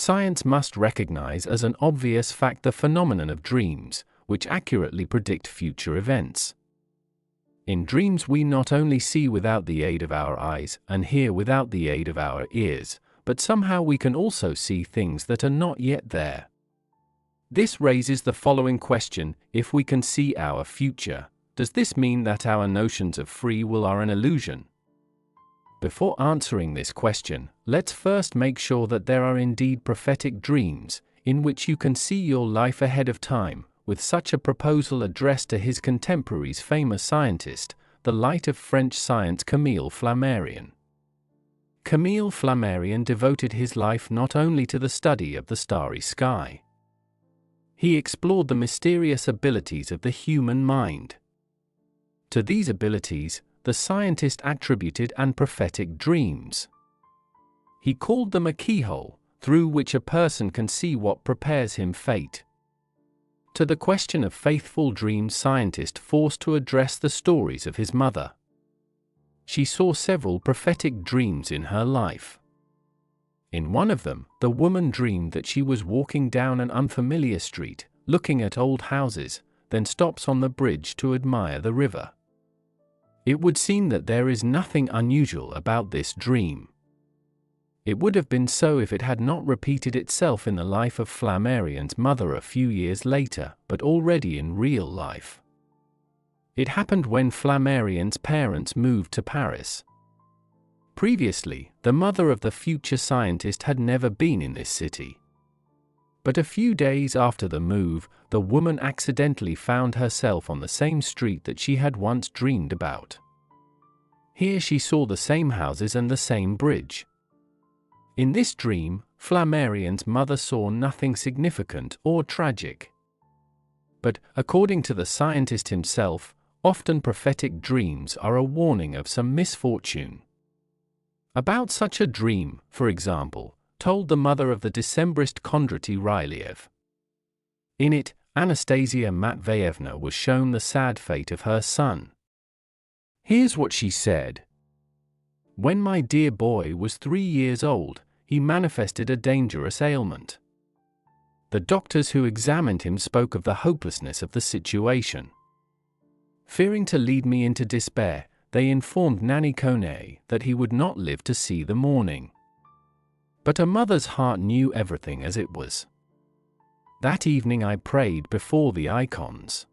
Science must recognize as an obvious fact the phenomenon of dreams, which accurately predict future events. In dreams we not only see without the aid of our eyes and hear without the aid of our ears, but somehow we can also see things that are not yet there. This raises the following question: if we can see our future, does this mean that our notions of free will are an illusion? Before answering this question, let's first make sure that there are indeed prophetic dreams, in which you can see your life ahead of time, with such a proposal addressed to his contemporaries famous scientist, the light of French science Camille Flammarion. Camille Flammarion devoted his life not only to the study of the starry sky. He explored the mysterious abilities of the human mind. To these abilities, the scientist attributed an prophetic dreams. He called them a keyhole, through which a person can see what prepares him fate. To the question of faithful dreams, scientist forced to address the stories of his mother. She saw several prophetic dreams in her life. In one of them, the woman dreamed that she was walking down an unfamiliar street, looking at old houses, then stops on the bridge to admire the river. It would seem that there is nothing unusual about this dream. It would have been so if it had not repeated itself in the life of Flammarion's mother a few years later, but already in real life. It happened when Flammarion's parents moved to Paris. Previously, the mother of the future scientist had never been in this city. But a few days after the move, the woman accidentally found herself on the same street that she had once dreamed about. Here she saw the same houses and the same bridge. In this dream, Flammarion's mother saw nothing significant or tragic. But, according to the scientist himself, often prophetic dreams are a warning of some misfortune. About such a dream, for example, told the mother of the Decembrist Kondraty Ryliev. In it, Anastasia Matveyevna was shown the sad fate of her son. Here's what she said. When my dear boy was 3 years old, he manifested a dangerous ailment. The doctors who examined him spoke of the hopelessness of the situation. Fearing to lead me into despair, they informed Nanny Kone that he would not live to see the morning. But a mother's heart knew everything as it was. That evening I prayed before the icons.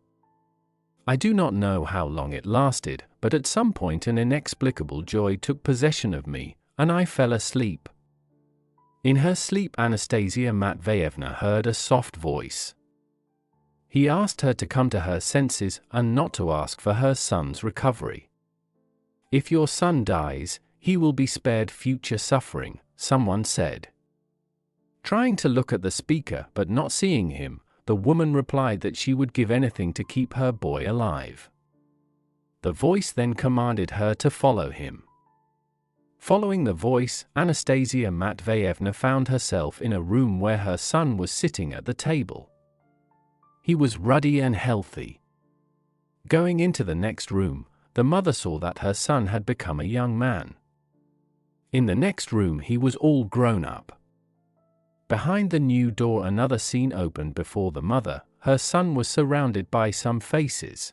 I do not know how long it lasted, but at some point an inexplicable joy took possession of me, and I fell asleep. In her sleep, Anastasia Matveyevna heard a soft voice. He asked her to come to her senses and not to ask for her son's recovery. If your son dies, he will be spared future suffering, someone said. Trying to look at the speaker but not seeing him, the woman replied that she would give anything to keep her boy alive. The voice then commanded her to follow him. Following the voice, Anastasia Matveyevna found herself in a room where her son was sitting at the table. He was ruddy and healthy. Going into the next room, the mother saw that her son had become a young man. In the next room he was all grown up. Behind the new door another scene opened before the mother. Her son was surrounded by some faces.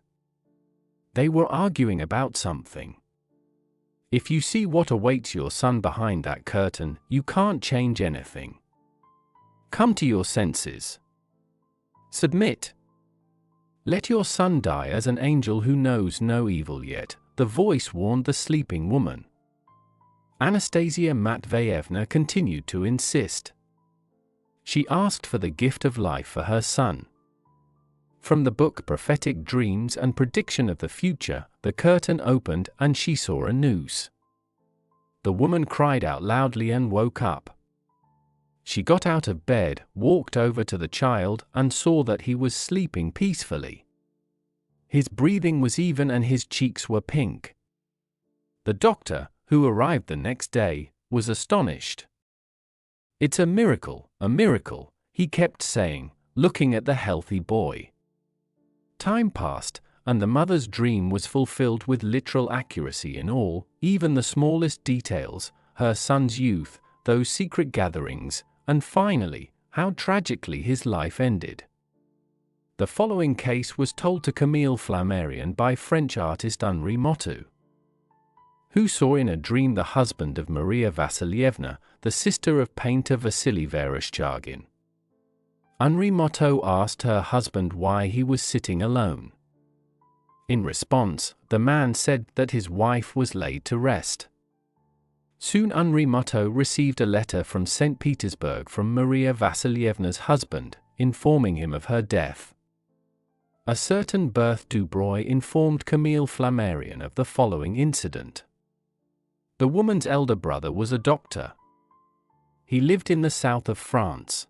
They were arguing about something. If you see what awaits your son behind that curtain, you can't change anything. Come to your senses. Submit. Let your son die as an angel who knows no evil yet, the voice warned the sleeping woman. Anastasia Matveyevna continued to insist. She asked for the gift of life for her son. From the book Prophetic Dreams and Prediction of the Future, the curtain opened and she saw a noose. The woman cried out loudly and woke up. She got out of bed, walked over to the child, and saw that he was sleeping peacefully. His breathing was even and his cheeks were pink. The doctor, who arrived the next day, was astonished. "It's a miracle, he kept saying, looking at the healthy boy. Time passed, and the mother's dream was fulfilled with literal accuracy in all, even the smallest details, her son's youth, those secret gatherings, and finally, how tragically his life ended. The following case was told to Camille Flammarion by French artist Henri Motteux, who saw in a dream the husband of Maria Vassilievna, the sister of painter Vasily Vereshchagin. Henri Motteux asked her husband why he was sitting alone. In response, the man said that his wife was laid to rest. Soon Henri Motteux received a letter from St. Petersburg from Maria Vassilievna's husband, informing him of her death. A certain Berthe Dubroy informed Camille Flammarion of the following incident. The woman's elder brother was a doctor. He lived in the south of France.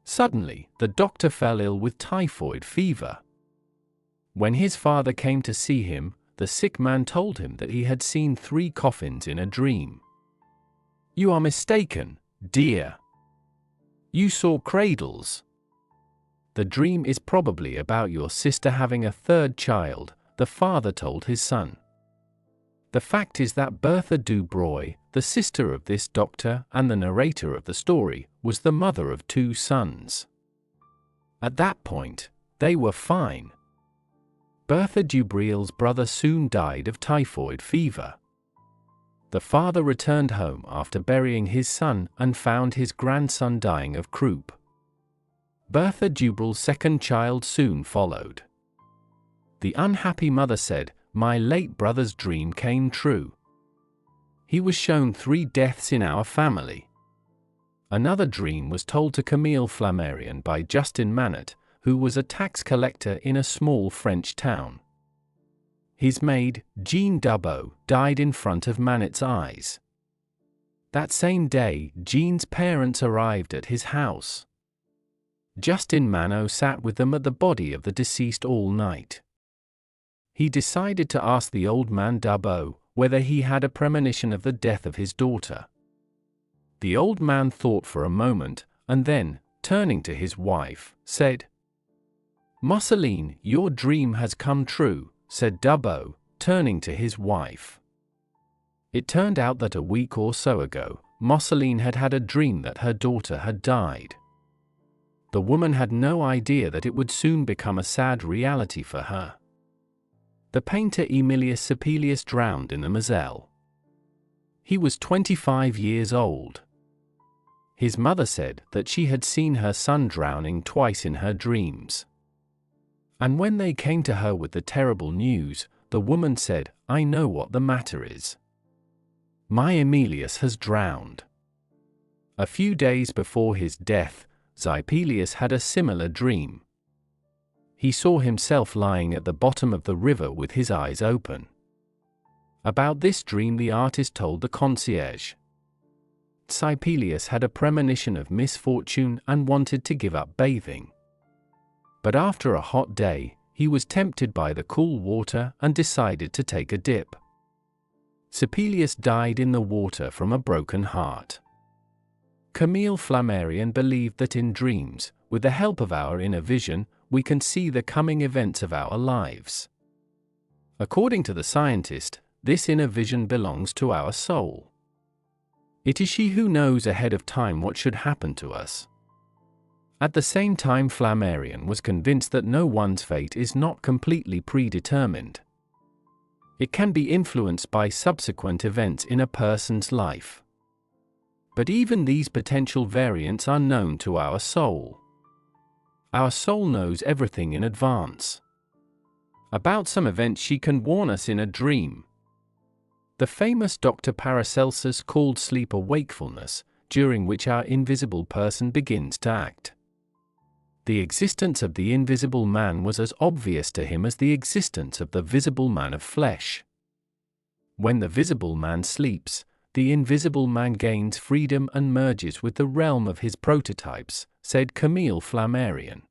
Suddenly, the doctor fell ill with typhoid fever. When his father came to see him, the sick man told him that he had seen 3 coffins in a dream. "You are mistaken, dear. You saw cradles. The dream is probably about your sister having a 3rd child," the father told his son. The fact is that Berthe Dubroy, the sister of this doctor and the narrator of the story, was the mother of 2 sons. At that point, they were fine. Berthe Dubreuil's brother soon died of typhoid fever. The father returned home after burying his son and found his grandson dying of croup. Berthe Dubreuil's 2nd child soon followed. The unhappy mother said, "My late brother's dream came true. He was shown 3 deaths in our family." Another dream was told to Camille Flammarion by Justin Manet, who was a tax collector in a small French town. His maid, Jean Dubot, died in front of Manet's eyes. That same day, Jean's parents arrived at his house. Justin Manet sat with them at the body of the deceased all night. He decided to ask the old man Dubot whether he had a premonition of the death of his daughter. The old man thought for a moment, and then, turning to his wife, said, "Mousseline, your dream has come true," said Dubot, turning to his wife. It turned out that a week or so ago, Mousseline had had a dream that her daughter had died. The woman had no idea that it would soon become a sad reality for her. The painter Emilius Sepelius drowned in the Moselle. He was 25 years old. His mother said that she had seen her son drowning twice in her dreams. And when they came to her with the terrible news, the woman said, "I know what the matter is. My Emilius has drowned." A few days before his death, Sepelius had a similar dream. He saw himself lying at the bottom of the river with his eyes open. About this dream the artist told the concierge. Sepelius had a premonition of misfortune and wanted to give up bathing. But after a hot day, he was tempted by the cool water and decided to take a dip. Sepelius died in the water from a broken heart. Camille Flammarion believed that in dreams, with the help of our inner vision, we can see the coming events of our lives. According to the scientist, this inner vision belongs to our soul. It is she who knows ahead of time what should happen to us. At the same time, Flammarion was convinced that no one's fate is not completely predetermined. It can be influenced by subsequent events in a person's life. But even these potential variants are known to our soul. Our soul knows everything in advance. About some events she can warn us in a dream. The famous Dr. Paracelsus called sleep a wakefulness, during which our invisible person begins to act. The existence of the invisible man was as obvious to him as the existence of the visible man of flesh. When the visible man sleeps, the invisible man gains freedom and merges with the realm of his prototypes, said Camille Flammarion.